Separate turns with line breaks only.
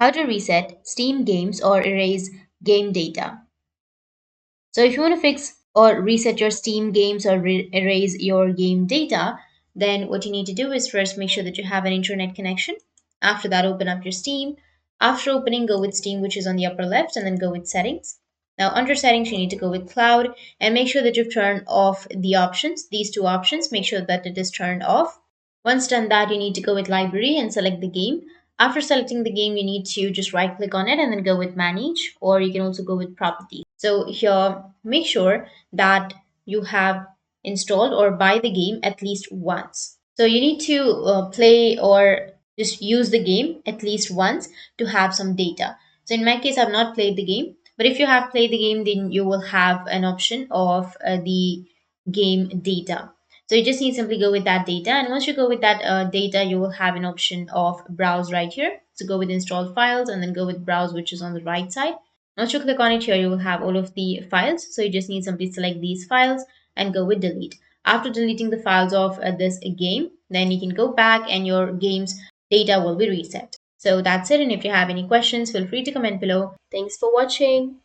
how to reset Steam games or erase game data. So if you want to fix or reset your Steam games or erase your game data, then what you need to do is first make sure that you have an internet connection. After that, open up your Steam. After opening, go with Steam, which is on the upper left, and then go with settings. Now, under settings, you need to go with cloud and make sure that you've turned off the options, these two options, make sure that it is turned off. Once done that, you need to go with library and select the game. After selecting the game, you need to just right click on it and then go with manage, or you can also go with properties. So here, make sure that you have installed or buy the game at least once. So you need to play or just use the game at least once to have some data. So in my case, I've not played the game, but if you have played the game, then you will have an option of the game data. So you just need to simply go with that data. And once you go with that data, you will have an option of browse right here. So go with installed files and then go with browse, which is on the right side. Once you click on it here, you will have all of the files. So you just need to simply select these files and go with delete. After deleting the files of this game, then you can go back and your game's data will be reset. So that's it. And if you have any questions, feel free to comment below. Thanks for watching.